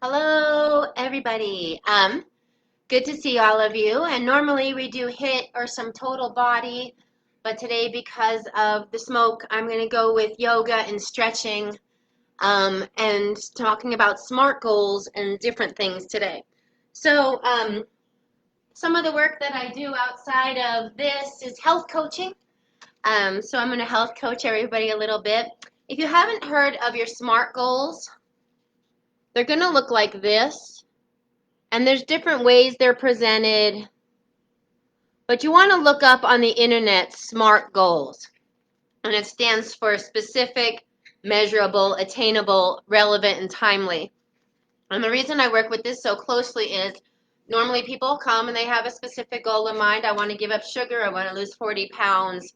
Hello, everybody. Good to see all of you. And normally we do HIIT or some total body, but today because of the smoke, I'm going to go with yoga and stretching, and talking about SMART goals and different things today. So, some of the work that I do outside of this is health coaching. So I'm going to health coach everybody a little bit. If you haven't heard of your SMART goals, they're going to look like this. And there's different ways they're presented, but you want to look up on the internet SMART goals. And it stands for specific, measurable, attainable, relevant, and timely. And the reason I work with this so closely is normally people come and they have a specific goal in mind. I want to give up sugar, I want to lose 40 pounds,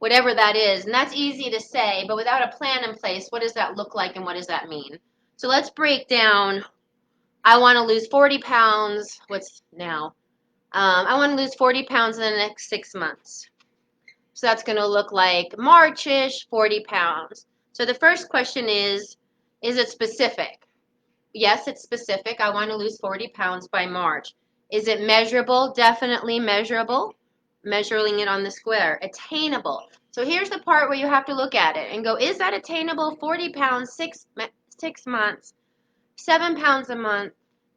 whatever that is. And that's easy to say, but without a plan in place, what does that look like and what does that mean? So let's break down. I want to lose 40 pounds. What's now? I want to lose 40 pounds in the next 6 months. So that's going to look like March-ish, 40 pounds. So the first question is it specific? Yes, it's specific. I want to lose 40 pounds by March. Is it measurable? Definitely measurable. Measuring it on the square. Attainable. So here's the part where you have to look at it and go, is that attainable? 40 pounds, 6 months, 7 pounds a month,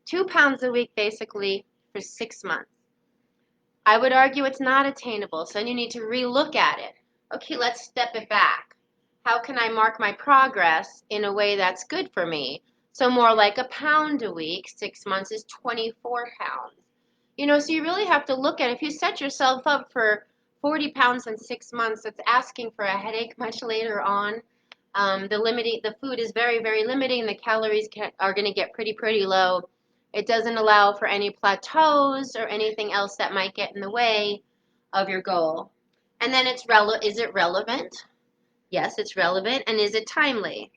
2 pounds a week basically for 6 months. I would argue it's not attainable, so then you need to relook at it. Okay, let's step it back. How can I mark my progress in a way that's good for me? So more like a pound a week, 6 months is 24 pounds. So you really have to look at it. If you set yourself up for 40 pounds in 6 months, it's asking for a headache much later on. The food is very, very limiting. The calories are going to get pretty low. It doesn't allow for any plateaus or anything else that might get in the way of your goal. And then is it relevant? Yes, it's relevant. And is it timely?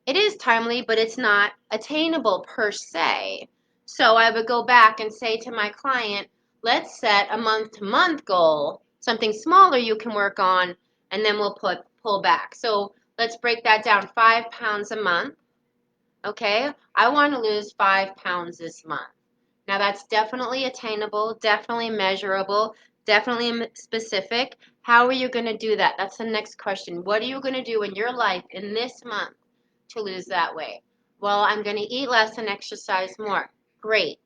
It is timely, but it's not attainable per se. So I would go back and say to my client, let's set a month-to-month goal, something smaller you can work on, and then we'll pull back. So let's break that down, 5 pounds a month. Okay, I want to lose 5 pounds this month. Now that's definitely attainable, definitely measurable, definitely specific. How are you going to do that? That's the next question. What are you going to do in your life in this month to lose that weight? Well, I'm going to eat less and exercise more. Great.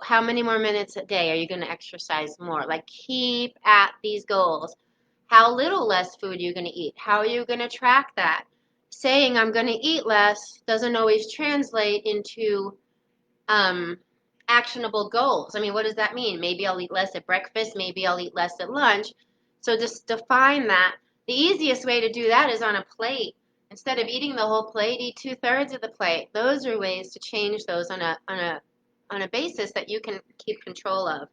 How many more minutes a day are you going to exercise more? Like, keep at these goals. How little less food are you going to eat? How are you going to track that? Saying I'm going to eat less doesn't always translate into actionable goals. I mean, what does that mean? Maybe I'll eat less at breakfast, maybe I'll eat less at lunch. So just define that. The easiest way to do that is on a plate. Instead of eating the whole plate, eat 2/3 of the plate. Those are ways to change those on a basis that you can keep control of.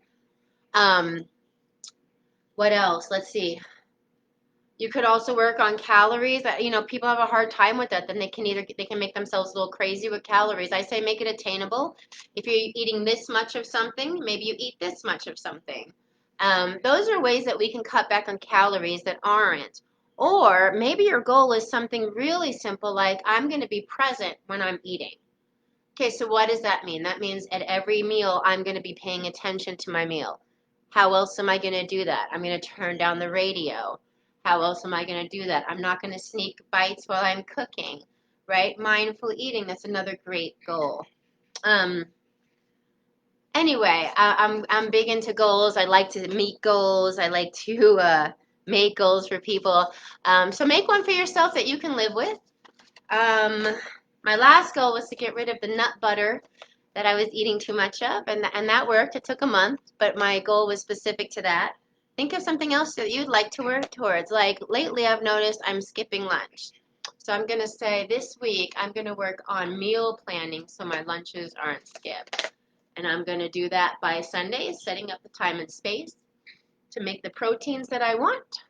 What else? Let's see. You could also work on calories. People have a hard time with that. Then they can make themselves a little crazy with calories. I say make it attainable. If you're eating this much of something, maybe you eat this much of something. Those are ways that we can cut back on calories that aren't. Or maybe your goal is something really simple like I'm going to be present when I'm eating. Okay, so what does that mean? That means at every meal I'm going to be paying attention to my meal. How else am I going to do that? I'm going to turn down the radio. How else am I going to do that? I'm not going to sneak bites while I'm cooking, right? Mindful eating, that's another great goal. Anyway, I'm big into goals. I like to meet goals. I like to make goals for people. So make one for yourself that you can live with. My last goal was to get rid of the nut butter that I was eating too much of, and that worked. It took a month, but my goal was specific to that. Think of something else that you'd like to work towards. Like lately I've noticed I'm skipping lunch. So I'm going to say this week I'm going to work on meal planning so my lunches aren't skipped. And I'm going to do that by Sundays, setting up the time and space to make the proteins that I want.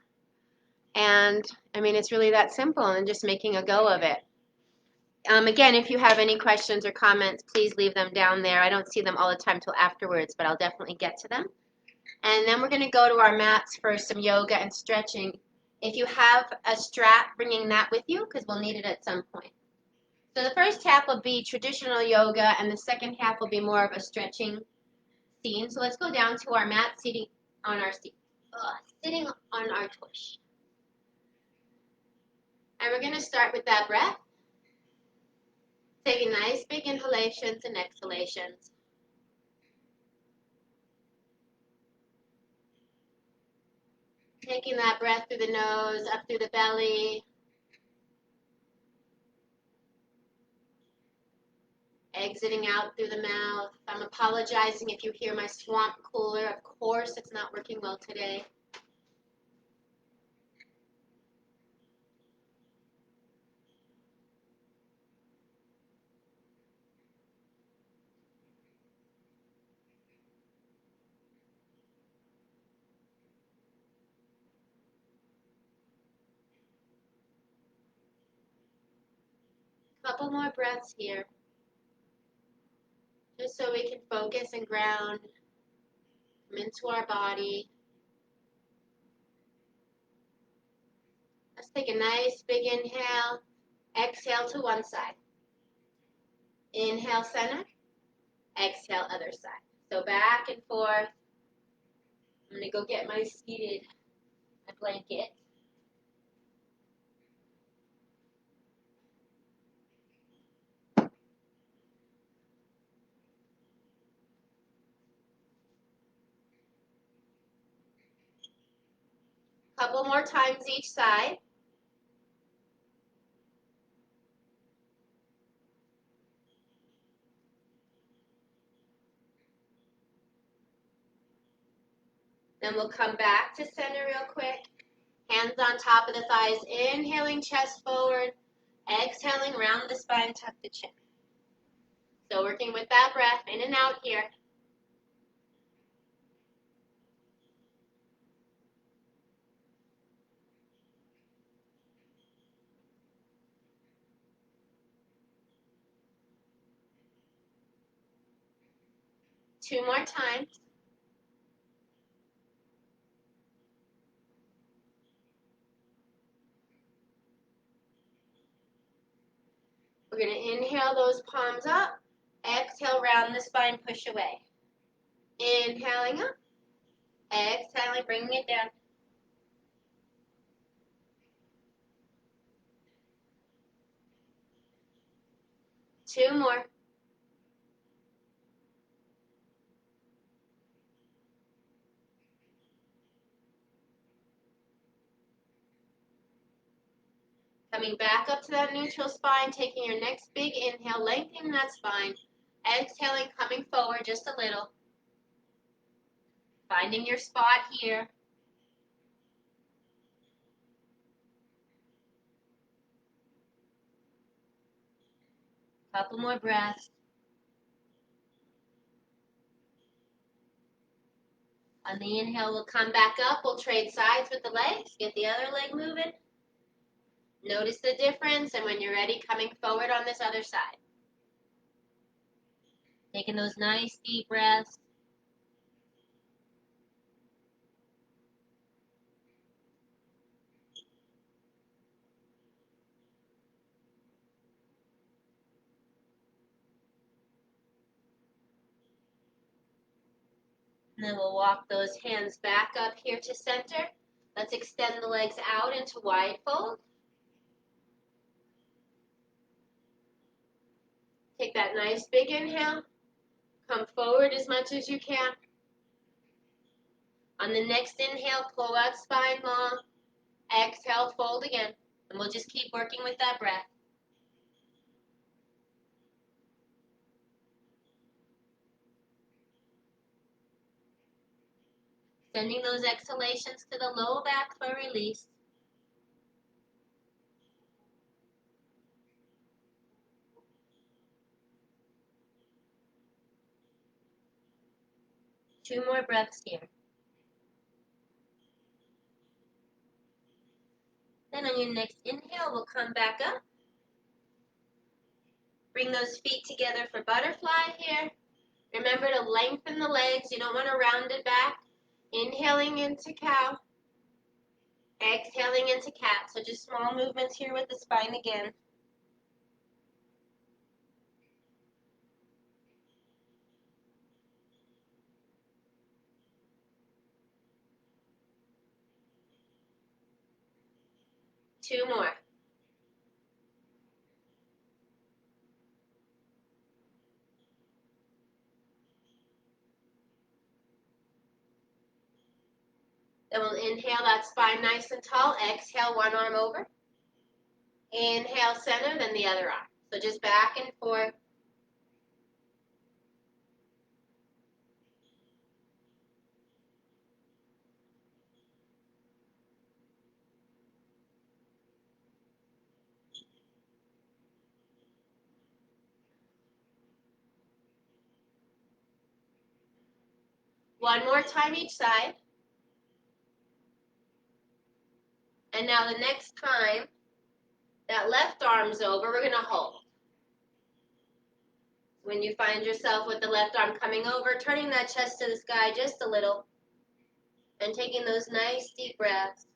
And I mean, it's really that simple, and just making a go of it. Again, if you have any questions or comments, please leave them down there. I don't see them all the time till afterwards, but I'll definitely get to them. And then we're going to go to our mats for some yoga and stretching. If you have a strap, bringing that with you because we'll need it at some point. So the first half will be traditional yoga, and the second half will be more of a stretching scene. So let's go down to our mat, sitting on our seat, sitting on our tush. And we're going to start with that breath. Taking nice big inhalations and exhalations. Taking that breath through the nose, up through the belly. Exiting out through the mouth. I'm apologizing if you hear my swamp cooler. Of course, it's not working well today. Couple more breaths here. Just so we can focus and ground, come into our body. Let's take a nice big inhale. Exhale to one side. Inhale center. Exhale other side. So back and forth. I'm going to go get my blanket. Couple more times each side. Then we'll come back to center real quick. Hands on top of the thighs. Inhaling chest forward. Exhaling round the spine, tuck the chin. So working with that breath in and out here. Two more times. We're going to inhale those palms up. Exhale, round the spine, push away. Inhaling up. Exhaling, bringing it down. Two more. Coming back up to that neutral spine, taking your next big inhale, lengthening that spine. Exhaling, coming forward just a little. Finding your spot here. Couple more breaths. On the inhale, we'll come back up. We'll trade sides with the legs. Get the other leg moving. Notice the difference, and when you're ready, coming forward on this other side. Taking those nice deep breaths. And then we'll walk those hands back up here to center. Let's extend the legs out into wide fold. Take that nice big inhale. Come forward as much as you can. On the next inhale, pull that spine long. Exhale, fold again. And we'll just keep working with that breath. Sending those exhalations to the low back for release. Two more breaths here. Then on your next inhale, we'll come back up. Bring those feet together for butterfly here. Remember to lengthen the legs. You don't want to round it back. Inhaling into cow. Exhaling into cat. So just small movements here with the spine again. 2 more. Then we'll inhale that spine nice and tall. Exhale, one arm over. Inhale, center, then the other arm. So just back and forth. One more time each side. And now the next time that left arm's over, we're going to hold. When you find yourself with the left arm coming over, turning that chest to the sky just a little, and taking those nice deep breaths.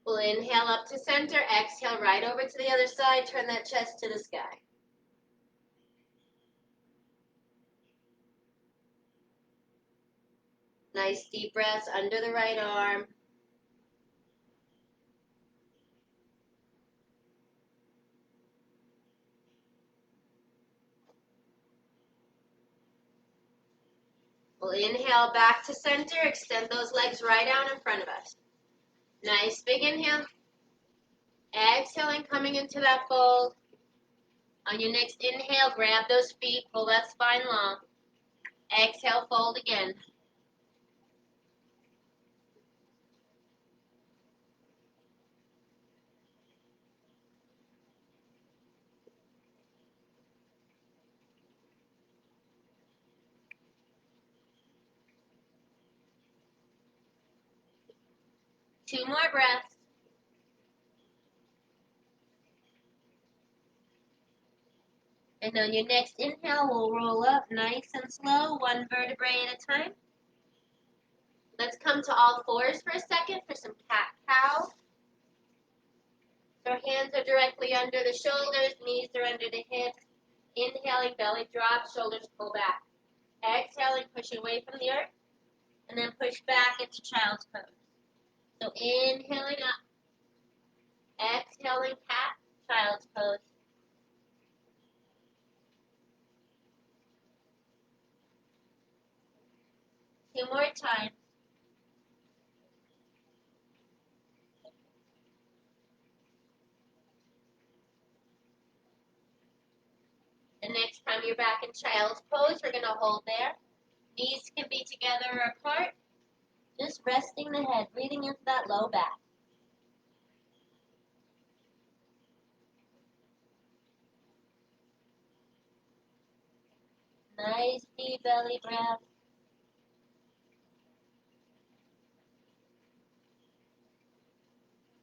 We'll inhale up to center, exhale right over to the other side, turn that chest to the sky. Nice deep breaths under the right arm. We'll inhale back to center, extend those legs right out in front of us. Nice big inhale. Exhaling, coming into that fold. On your next inhale, grab those feet, pull that spine long. Exhale, fold again. Two more breaths. And on your next inhale, we'll roll up nice and slow, one vertebrae at a time. Let's come to all fours for a second for some cat-cow. So hands are directly under the shoulders, knees are under the hips. Inhaling, belly drop, shoulders pull back. Exhaling, push away from the earth, and then push back into child's pose. So inhaling up, exhaling cat, child's pose. Two more times. The next time you're back in child's pose, we're going to hold there. Knees can be together or apart. Just resting the head, breathing into that low back. Nice deep belly breath.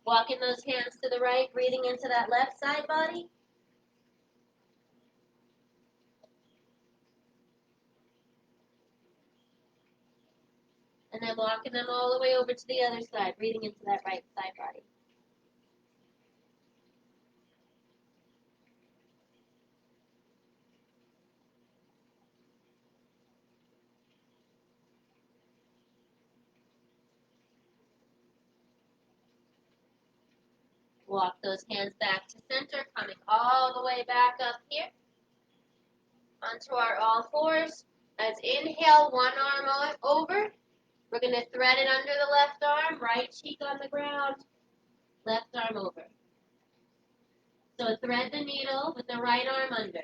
Walking those hands to the right, breathing into that left side body. And then walking them all the way over to the other side, breathing into that right side body. Walk those hands back to center, coming all the way back up here onto our all fours. Let's inhale, one arm over. We're going to thread it under the left arm, right cheek on the ground, left arm over. So thread the needle with the right arm under.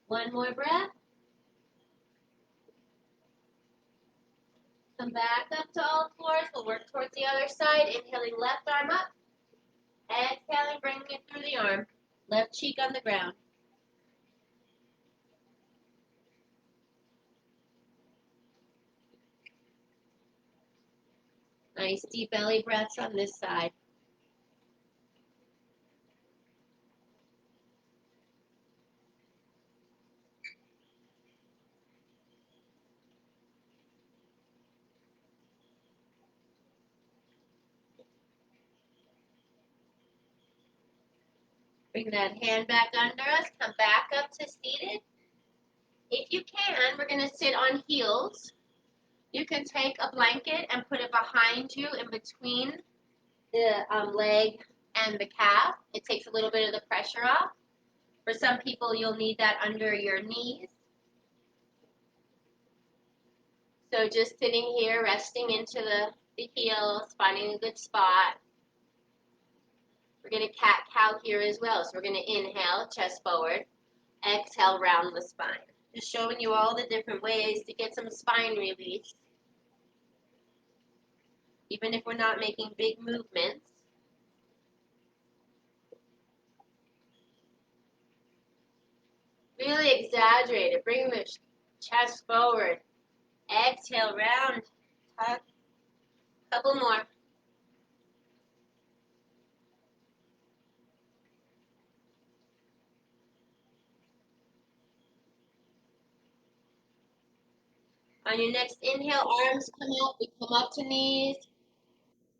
One more breath. Come back up to all fours. We'll work towards the other side. Inhaling left arm up. Exhaling, bringing it through the arm. Left cheek on the ground. Nice deep belly breaths on this side. Bring that hand back under us. Come back up to seated. If you can, we're going to sit on heels. You can take a blanket and put it behind you in between the leg and the calf. It takes a little bit of the pressure off. For some people, you'll need that under your knees. So just sitting here, resting into the heels, finding a good spot. We're going to cat-cow here as well. So we're going to inhale, chest forward. Exhale, round the spine. Just showing you all the different ways to get some spine release. Even if we're not making big movements. Really exaggerate it. Bring the chest forward. Exhale, round. Tuck. Couple more. On your next inhale, arms come up. We come up to knees.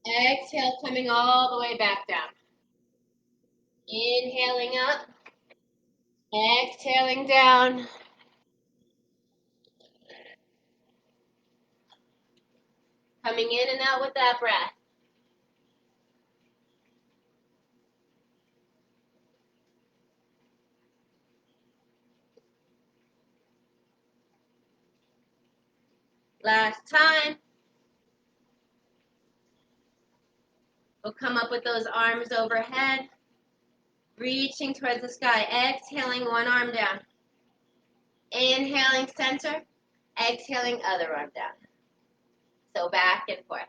Exhale, coming all the way back down. Inhaling up. Exhaling down. Coming in and out with that breath. Last time. We'll come up with those arms overhead. Reaching towards the sky. Exhaling one arm down. Inhaling center. Exhaling other arm down. So back and forth.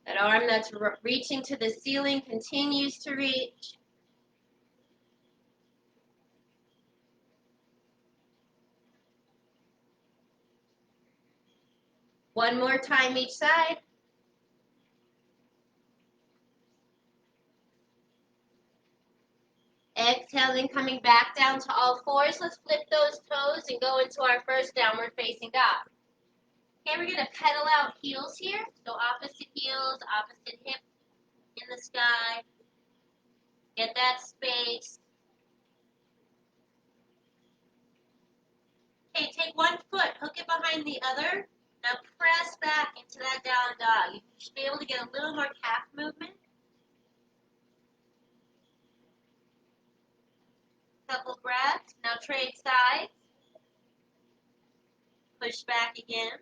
That arm that's reaching to the ceiling continues to reach. One more time each side. Exhaling, coming back down to all fours. Let's flip those toes and go into our first downward facing dog. Okay, we're going to pedal out heels here. So opposite heels, opposite hip in the sky. Get that space. Okay, take one foot, hook it behind the other. Now press back into that down dog. You should be able to get a little more calf movement. Couple breaths. Now trade sides. Push back again.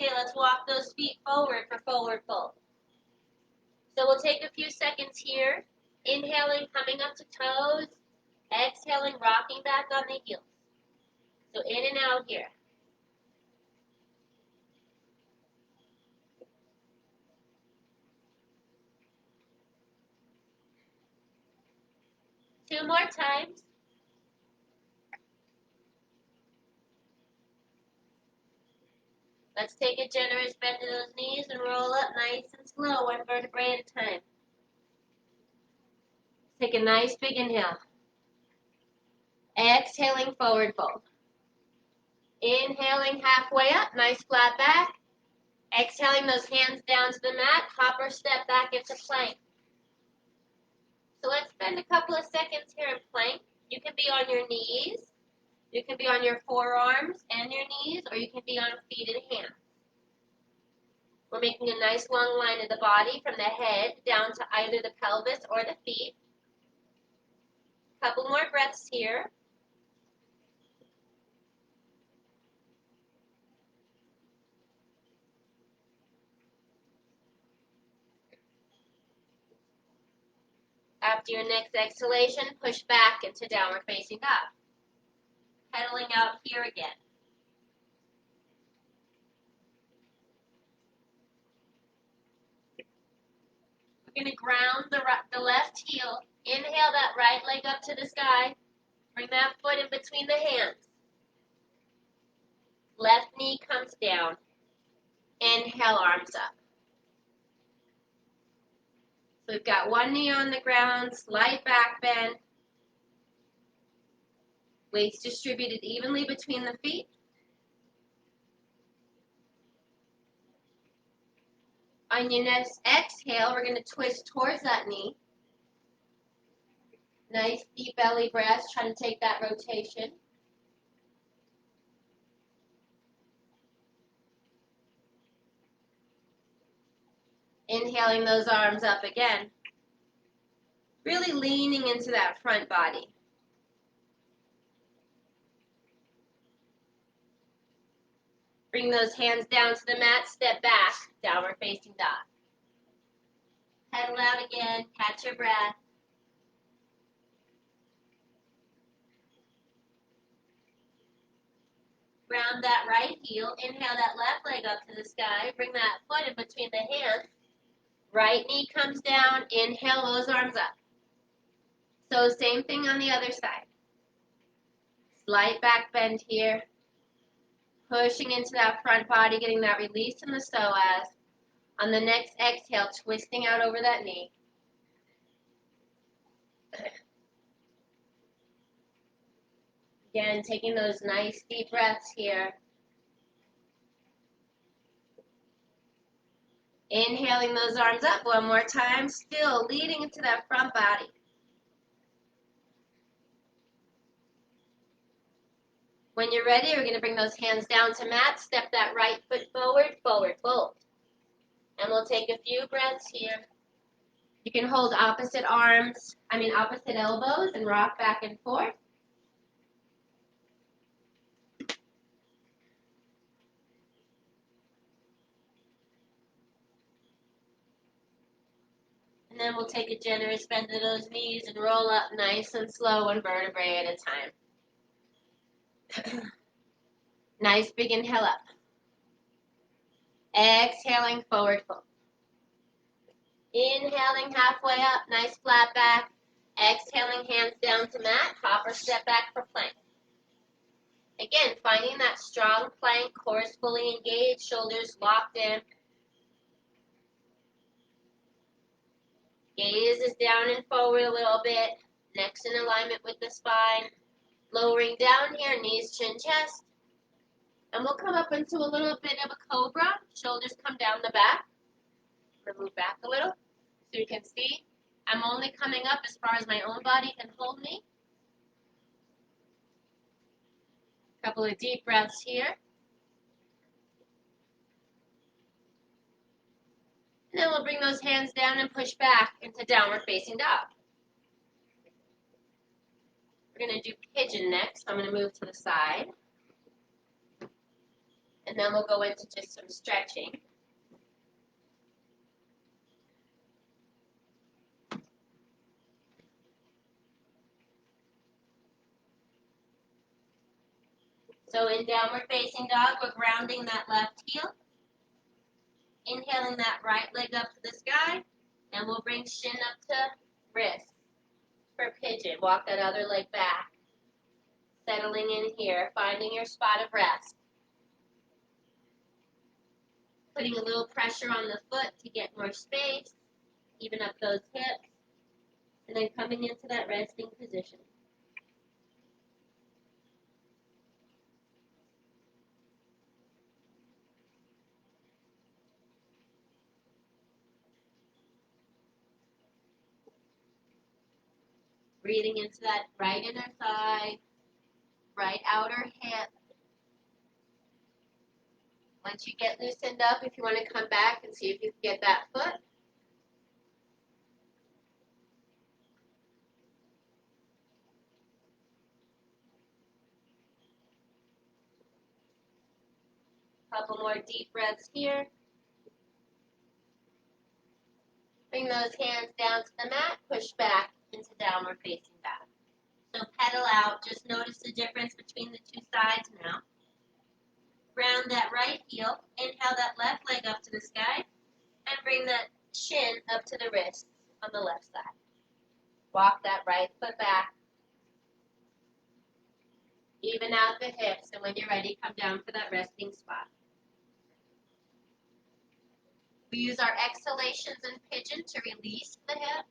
Okay, let's walk those feet forward for forward fold. So we'll take a few seconds here. Inhaling, coming up to toes. Exhaling, rocking back on the heels. So in and out here. Two more times. Let's take a generous bend to those knees and roll up nice and slow, one vertebrae at a time. Take a nice big inhale. Exhaling, forward fold. Inhaling, halfway up, nice flat back. Exhaling, those hands down to the mat, hop or step back into plank. So let's spend a couple of seconds here in plank. You can be on your knees, you can be on your forearms and your knees, or you can be on feet and hands. We're making a nice long line of the body from the head down to either the pelvis or the feet. Couple more breaths here. After your next exhalation, push back into downward facing dog. Pedaling out here again. We're going to ground the left heel. Inhale that right leg up to the sky. Bring that foot in between the hands. Left knee comes down. Inhale, arms up. So we've got one knee on the ground, slight back bend. Weights distributed evenly between the feet. On your next exhale, we're going to twist towards that knee. Nice deep belly breath. Try to take that rotation. Inhaling those arms up again. Really leaning into that front body. Bring those hands down to the mat. Step back. Downward facing dog. Pedal out again. Catch your breath. Ground that right heel. Inhale that left leg up to the sky. Bring that foot in between the hands. Right knee comes down. Inhale those arms up. So same thing on the other side. Slight back bend here. Pushing into that front body, getting that release in the psoas. On the next exhale, twisting out over that knee. Again, taking those nice deep breaths here. Inhaling those arms up one more time, still leading into that front body. When you're ready, we're going to bring those hands down to mat. Step that right foot forward, forward fold. And we'll take a few breaths here. You can hold opposite elbows and rock back and forth. And then we'll take a generous bend of those knees and roll up nice and slow, one vertebrae at a time. Nice big inhale up. Exhaling, forward fold. Inhaling halfway up, nice flat back. Exhaling, hands down to mat, hop or step back for plank. Again, finding that strong plank, core is fully engaged, shoulders locked in. Gaze is down and forward a little bit, necks in alignment with the spine. Lowering down here, knees, chin, chest. And we'll come up into a little bit of a cobra. Shoulders come down the back. Move back a little so you can see. I'm only coming up as far as my own body can hold me. A couple of deep breaths here. And then we'll bring those hands down and push back into downward facing dog. We're going to do pigeon next. I'm going to move to the side. And then we'll go into just some stretching. So in downward facing dog, we're grounding that left heel. Inhaling that right leg up to the sky. And we'll bring shin up to wrist for pigeon. Walk that other leg back. Settling in here, finding your spot of rest. Putting a little pressure on the foot to get more space. Even up those hips. And then coming into that resting position. Breathing into that right inner thigh, right outer hip. Once you get loosened up, if you want to come back and see if you can get that foot. Couple more deep breaths here. Bring those hands down to the mat, push back into downward facing dog. So pedal out, just notice the difference between the two sides now. Ground that right heel, inhale that left leg up to the sky, and bring that shin up to the wrist on the left side. Walk that right foot back. Even out the hips, and when you're ready, come down for that resting spot. We use our exhalations and pigeon to release the hip.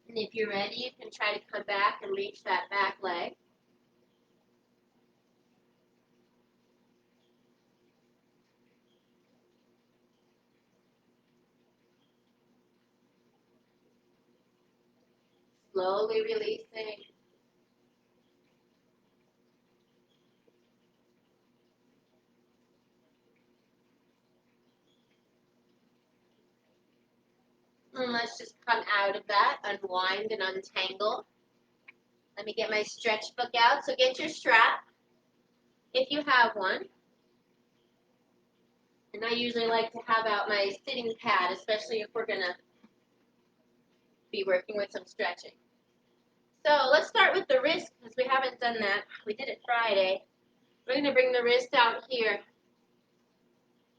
And if you're ready, you can try to come back and reach that back leg. Slowly releasing. And let's just come out of that, unwind and untangle. Let me get my stretch book out. So get your strap, if you have one. And I usually like to have out my sitting pad, especially if we're going to be working with some stretching. So let's start with the wrist, because we haven't done that. We did it Friday. We're going to bring the wrist out here.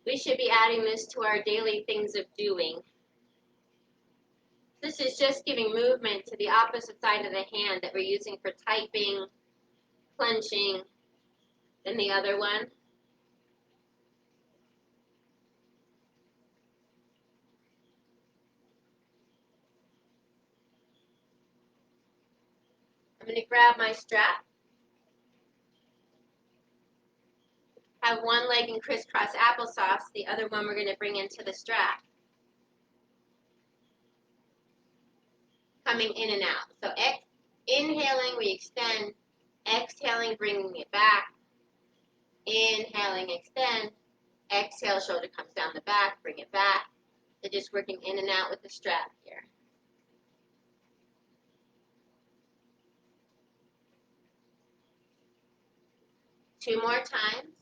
We should be adding this to our daily things of doing. This is just giving movement to the opposite side of the hand that we're using for typing, clenching, and the other one. I'm going to grab my strap. Have one leg in crisscross applesauce, the other one we're going to bring into the strap. Coming in and out. So inhaling, we extend. Exhaling, bringing it back. Inhaling, extend. Exhale, shoulder comes down the back, bring it back. So just working in and out with the strap here. Two more times.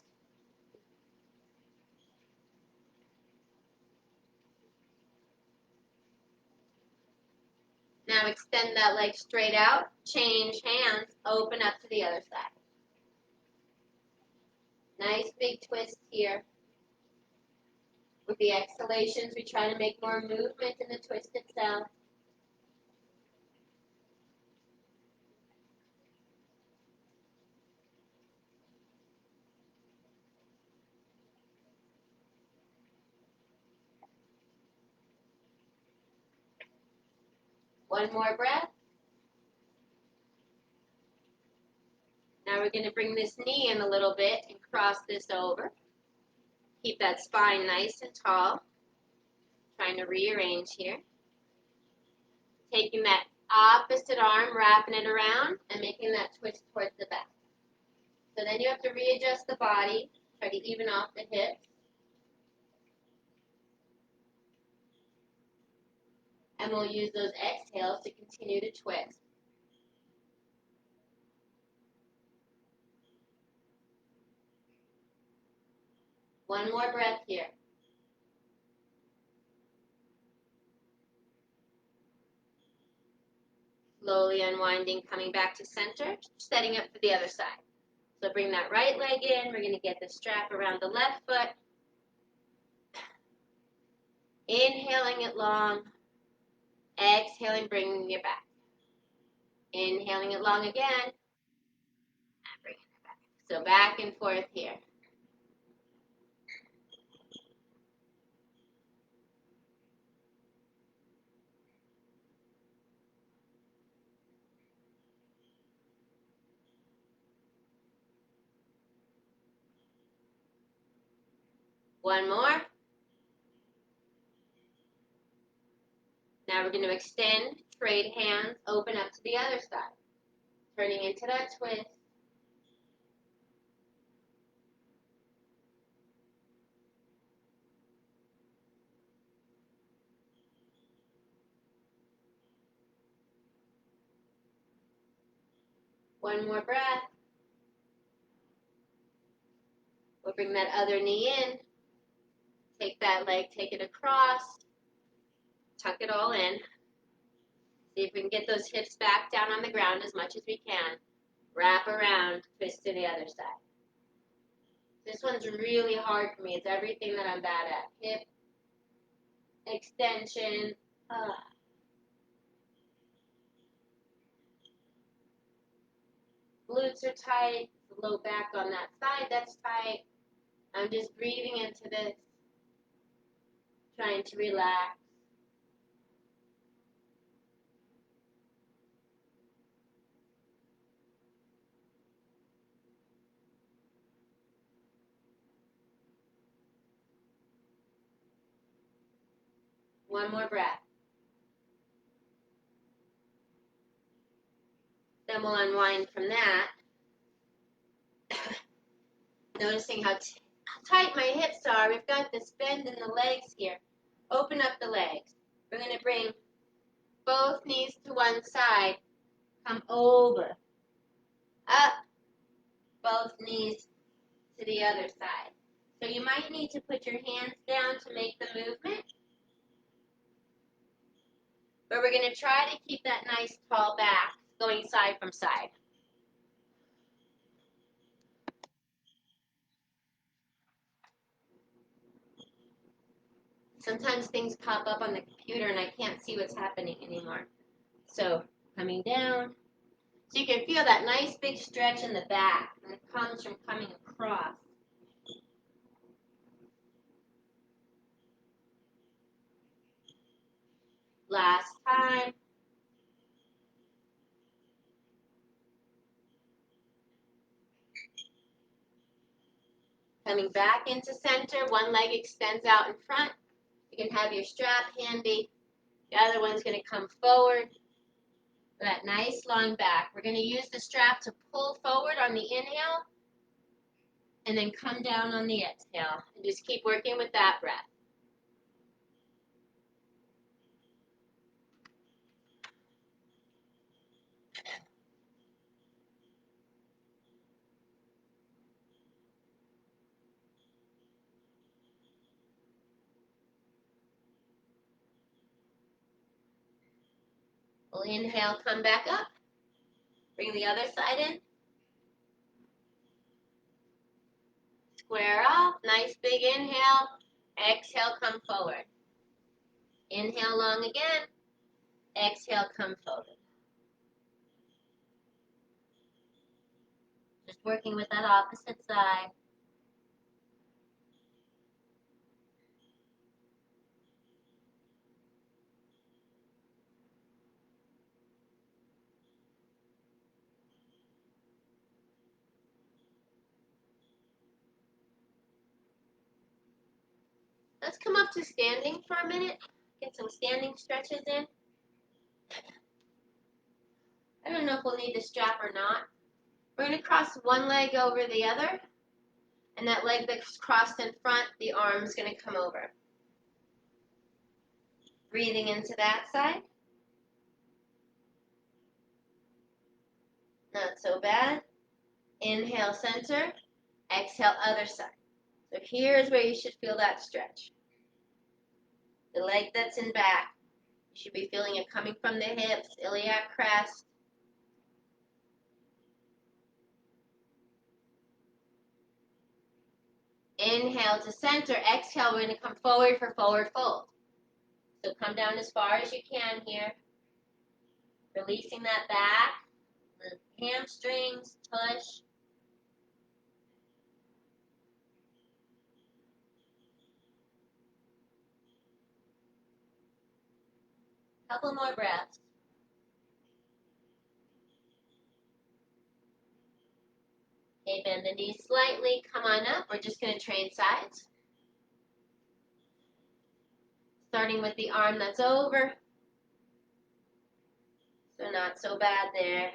Now extend that leg straight out, change hands, open up to the other side. Nice big twist here. With the exhalations, we try to make more movement in the twist itself. One more breath. Now we're going to bring this knee in a little bit and cross this over. Keep that spine nice and tall. Trying to rearrange here. Taking that opposite arm, wrapping it around, and making that twist towards the back. So then you have to readjust the body. Try to even off the hips. And we'll use those exhales to continue to twist. One more breath here. Slowly unwinding, coming back to center, setting up for the other side. So bring that right leg in. We're going to get the strap around the left foot. Inhaling it long. Exhaling, bringing it back. Inhaling it long again. And bringing it back. So back and forth here. One more. Now we're going to extend, trade hands, open up to the other side. Turning into that twist. One more breath. We'll bring that other knee in. Take that leg, take it across. Tuck it all in. See if we can get those hips back down on the ground as much as we can. Wrap around, twist to the other side. This one's really hard for me. It's everything that I'm bad at. Hip extension. Glutes are tight. The low back on that side, that's tight. I'm just breathing into this. Trying to relax. One more breath. Then we'll unwind from that. Noticing how tight my hips are. We've got this bend in the legs here. Open up the legs. We're going to bring both knees to one side. Come over. Up. Both knees to the other side. So you might need to put your hands down to make the movement. But we're going to try to keep that nice tall back going side from side. Sometimes things pop up on the computer and I can't see what's happening anymore. So coming down. So you can feel that nice big stretch in the back. And it comes from coming across. Last time. Coming back into center. One leg extends out in front. You can have your strap handy. The other one's going to come forward. That nice long back. We're going to use the strap to pull forward on the inhale and then come down on the exhale. And just keep working with that breath. We'll inhale, come back up. Bring the other side in. Square off. Nice big inhale. Exhale, come forward. Inhale long again. Exhale, come forward. Just working with that opposite side. Let's come up to standing for a minute. Get some standing stretches in. I don't know if we'll need the strap or not. We're going to cross one leg over the other. And that leg that's crossed in front, the arm's going to come over. Breathing into that side. Not so bad. Inhale, center. Exhale, other side. So here's where you should feel that stretch. The leg that's in back. You should be feeling it coming from the hips, iliac crest. Inhale to center. Exhale, we're going to come forward for forward fold. So come down as far as you can here. Releasing that back. The hamstrings, push. Couple more breaths. Okay, bend the knees slightly. Come on up. We're just going to trade sides. Starting with the arm that's over. So not so bad there.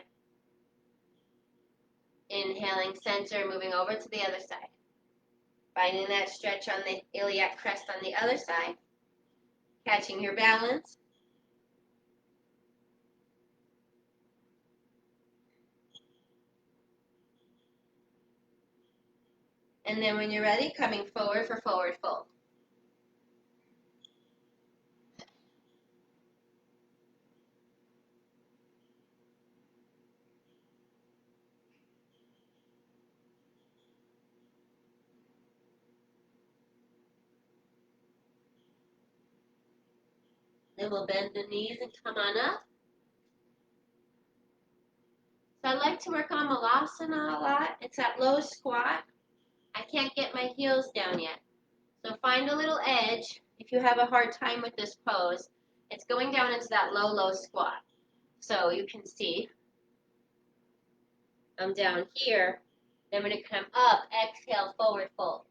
Inhaling center, moving over to the other side. Finding that stretch on the iliac crest on the other side. Catching your balance. And then when you're ready, coming forward for forward fold. Then we'll bend the knees and come on up. So I like to work on Malasana a lot. It's that low squat. I can't get my heels down yet. So find a little edge if you have a hard time with this pose. It's going down into that low, low squat. So you can see I'm down here. Then I'm going to come up, exhale, forward fold.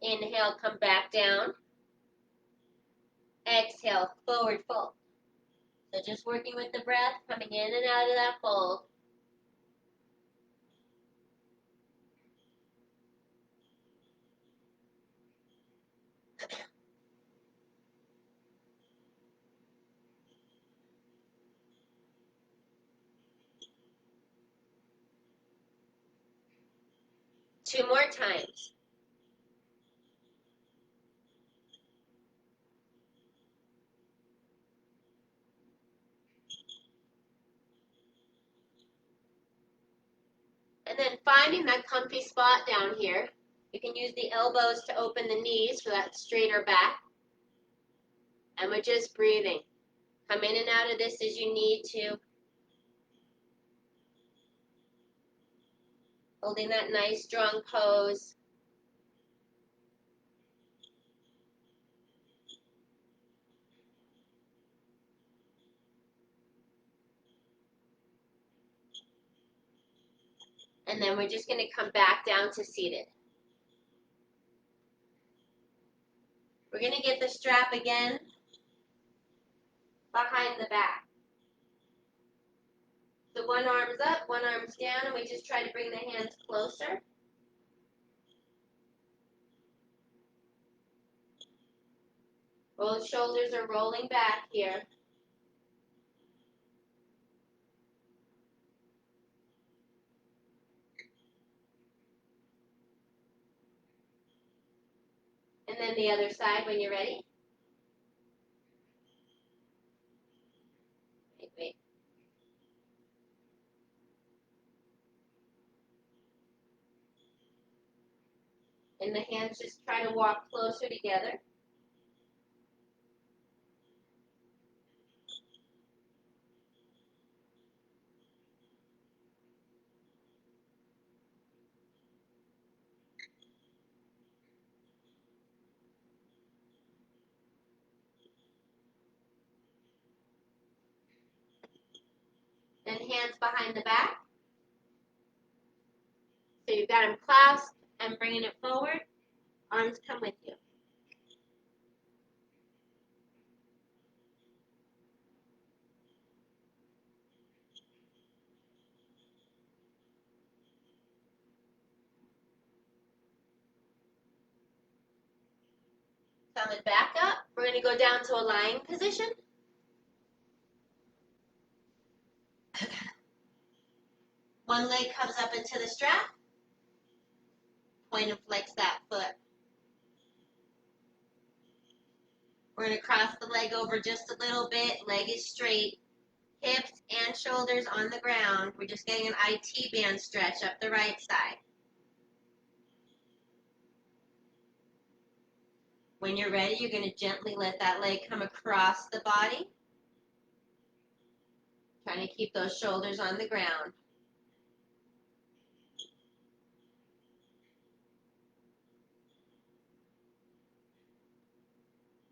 Inhale, come back down. Exhale, forward fold. So just working with the breath, coming in and out of that fold. Two more times. And then finding that comfy spot down here. You can use the elbows to open the knees for that straighter back. And we're just breathing. Come in and out of this as you need to. Holding that nice, strong pose. And then we're just going to come back down to seated. We're going to get the strap again behind the back. So one arm's up, one arm's down, and we just try to bring the hands closer. Both shoulders are rolling back here. And then the other side when you're ready. Wait. And the hands just try to walk closer together. And hands behind the back. So you've got them clasped and bringing it forward. Arms come with you. Coming back up. We're going to go down to a lying position. One leg comes up into the strap. Point and flex that foot. We're going to cross the leg over just a little bit. Leg is straight. Hips and shoulders on the ground. We're just getting an IT band stretch up the right side. When you're ready, you're going to gently let that leg come across the body. Trying to keep those shoulders on the ground.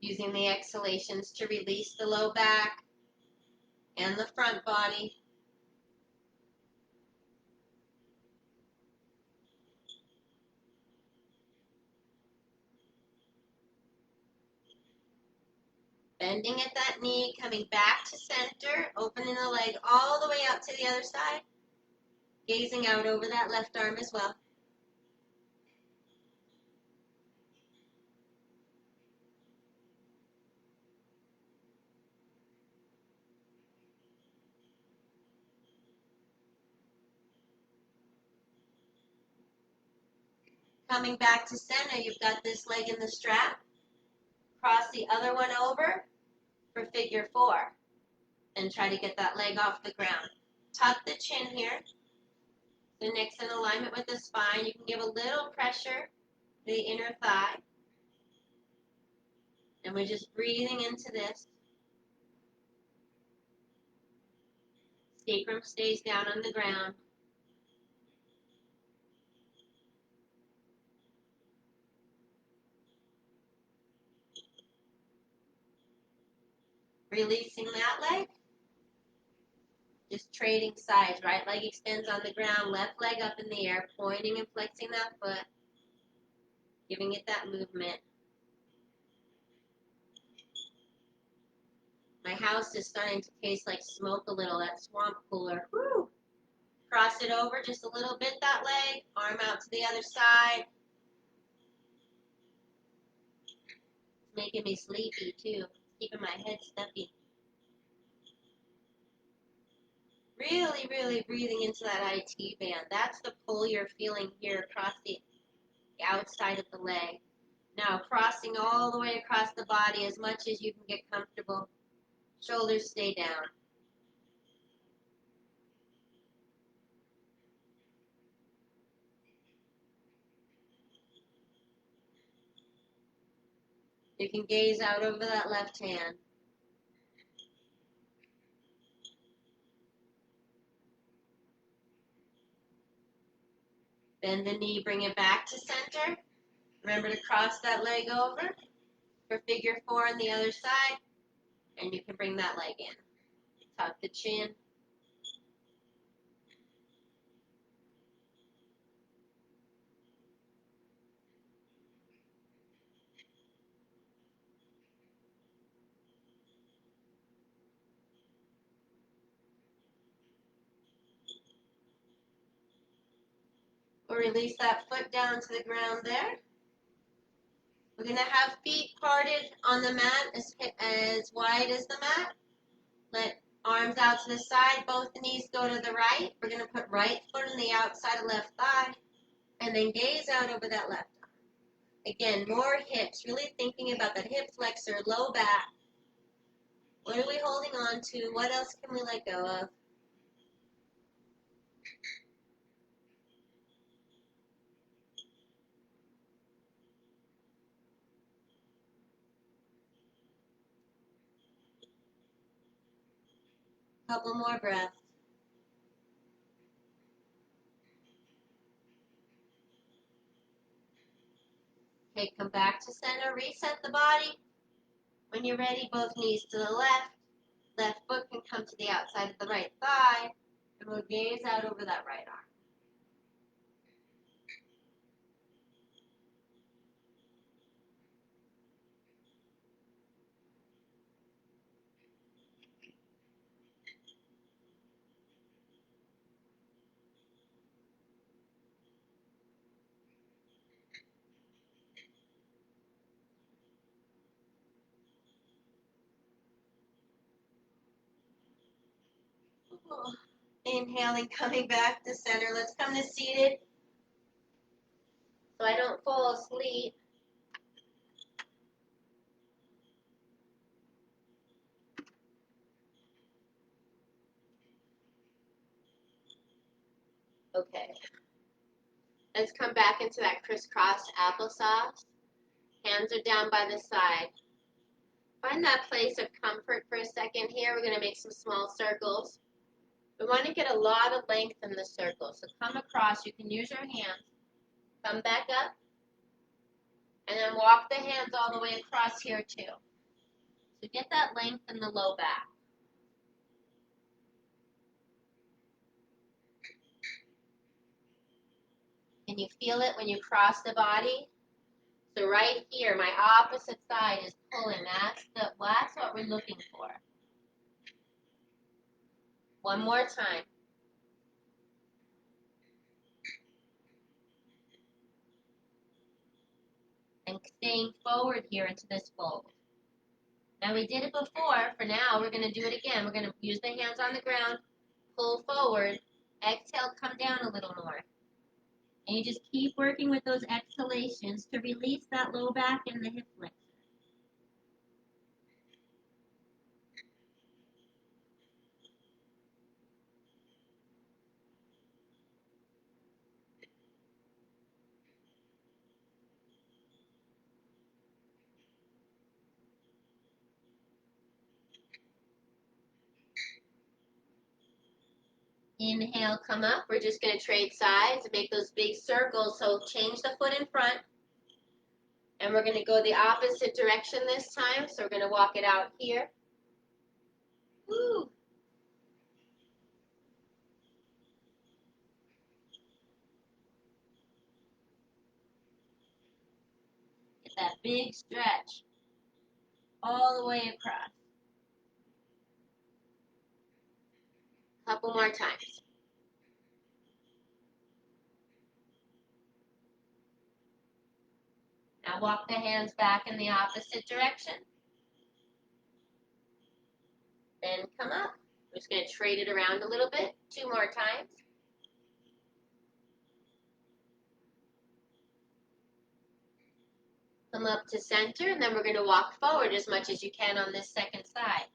Using the exhalations to release the low back and the front body. Bending at that knee, coming back to center, opening the leg all the way out to the other side. Gazing out over that left arm as well. Coming back to center, you've got this leg in the strap. Cross the other one over for figure 4 and try to get that leg off the ground. Tuck the chin here. The neck's in alignment with the spine. You can give a little pressure to the inner thigh. And we're just breathing into this. Sacrum stays down on the ground. Releasing that leg. Just trading sides. Right leg extends on the ground, left leg up in the air, pointing and flexing that foot, giving it that movement. My house is starting to taste like smoke a little, that swamp cooler. Woo! Cross it over just a little bit, that leg. Arm out to the other side. It's making me sleepy too. Keeping my head stuffy. Really, really breathing into that IT band. That's the pull you're feeling here across the outside of the leg. Now crossing all the way across the body as much as you can get comfortable. Shoulders stay down. You can gaze out over that left hand. Bend the knee, bring it back to center. Remember to cross that leg over for figure 4 on the other side. And you can bring that leg in. Tuck the chin. We'll release that foot down to the ground there. We're going to have feet parted on the mat as wide as the mat. Let arms out to the side. Both knees go to the right. We're going to put right foot on the outside of left thigh. And then gaze out over that left arm. Again, more hips. Really thinking about that hip flexor, low back. What are we holding on to? What else can we let go of? Couple more breaths. Okay, come back to center, reset the body. When you're ready, both knees to the left. Left foot can come to the outside of the right thigh. And we'll gaze out over that right arm. Inhaling, coming back to center. Let's come to seated so I don't fall asleep. Okay. Let's come back into that crisscross applesauce. Hands are down by the side. Find that place of comfort for a second here. We're going to make some small circles. We want to get a lot of length in the circle. So come across. You can use your hands. Come back up. And then walk the hands all the way across here too. So get that length in the low back. Can you feel it when you cross the body? So right here, my opposite side is pulling. That's what we're looking for. One more time. And staying forward here into this fold. Now we did it before. For now, we're going to do it again. We're going to use the hands on the ground, pull forward, exhale, come down a little more. And you just keep working with those exhalations to release that low back and the hip flexor. Inhale, come up. We're just going to trade sides and make those big circles. So change the foot in front. And we're going to go the opposite direction this time. So we're going to walk it out here. Woo. Get that big stretch all the way across. Couple more times. Now walk the hands back in the opposite direction. Then come up. We're just going to trade it around a little bit. 2 more times. Come up to center, and then we're going to walk forward as much as you can on this second side.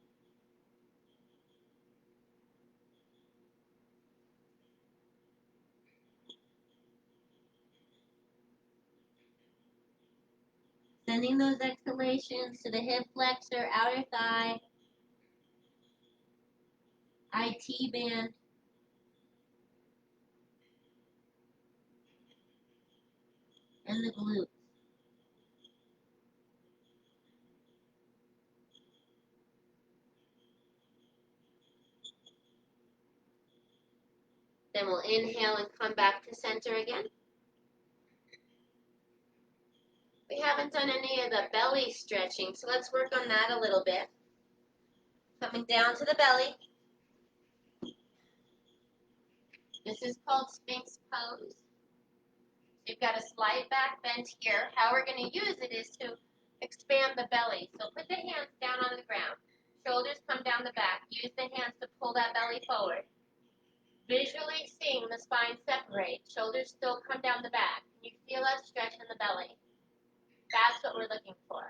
Sending those exhalations to the hip flexor, outer thigh, IT band. And the glutes. Then we'll inhale and come back to center again. We haven't done any of the belly stretching, so let's work on that a little bit. Coming down to the belly. This is called Sphinx pose. You've got a slight back bend here. How we're going to use it is to expand the belly. So put the hands down on the ground. Shoulders come down the back. Use the hands to pull that belly forward. Visually seeing the spine separate. Shoulders still come down the back. Can you feel that stretch in the belly? That's what we're looking for.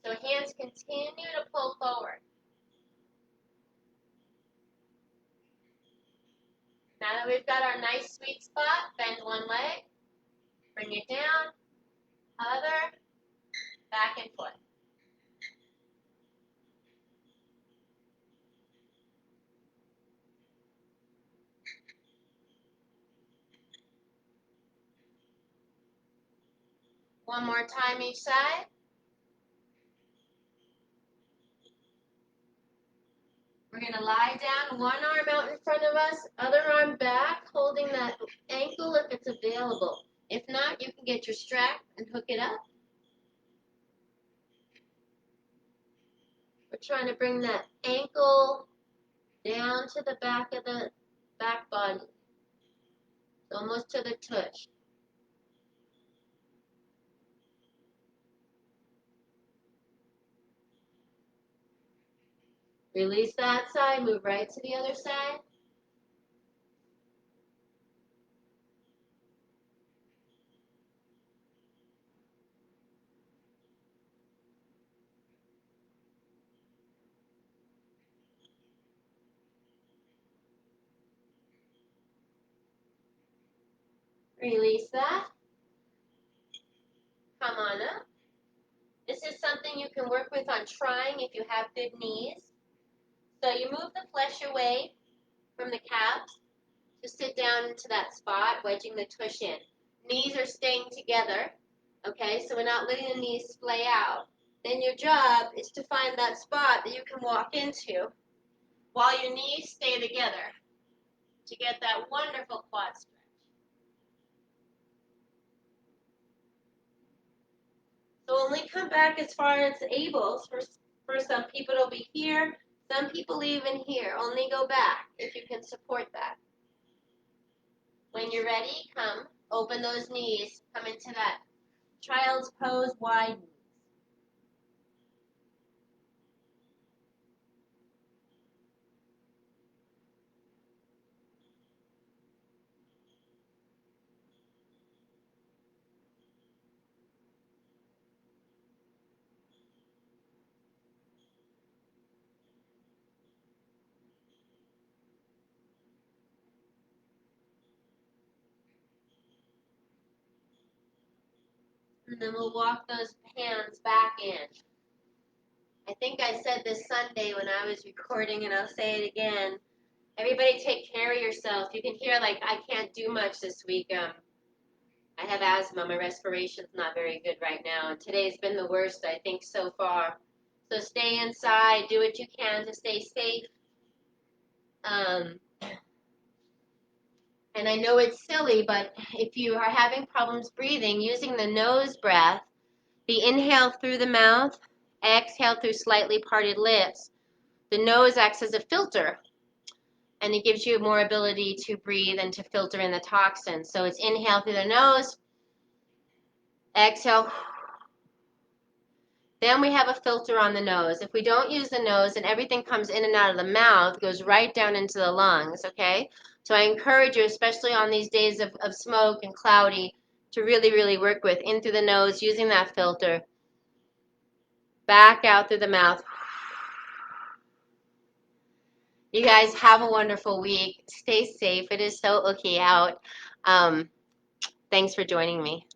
So hands continue to pull forward. Now that we've got our nice sweet spot, bend one leg, bring it down, other, back and forth. One more time each side. We're going to lie down, one arm out in front of us, other arm back, holding that ankle if it's available. If not, you can get your strap and hook it up. We're trying to bring that ankle down to the back of the back body, almost to the tush. Release that side, move right to the other side. Release that. Come on up. This is something you can work with on trying if you have good knees. So you move the flesh away from the calves to sit down into that spot, wedging the tush in. Knees are staying together, okay? So we're not letting the knees splay out. Then your job is to find that spot that you can walk into while your knees stay together to get that wonderful quad stretch. So only come back as far as able. For some people it'll be here, some people even here. Only go back if you can support that. When you're ready, come, open those knees, come into that child's pose, wide knees. And then we'll walk those hands back in. I think I said this Sunday when I was recording, and I'll say it again. Everybody take care of yourself. You can hear like I can't do much this week. I have asthma. My respiration's not very good right now. And today's been the worst, I think, so far. So stay inside. Do what you can to stay safe. And I know it's silly, but if you are having problems breathing, using the nose breath, the inhale through the mouth, exhale through slightly parted lips. The nose acts as a filter, and it gives you more ability to breathe and to filter in the toxins. So it's inhale through the nose, exhale. Then we have a filter on the nose. If we don't use the nose and everything comes in and out of the mouth, goes right down into the lungs, okay? So I encourage you, especially on these days of smoke and cloudy, to really, really work with in through the nose, using that filter. Back out through the mouth. You guys have a wonderful week. Stay safe. It is so ooky out. Thanks for joining me.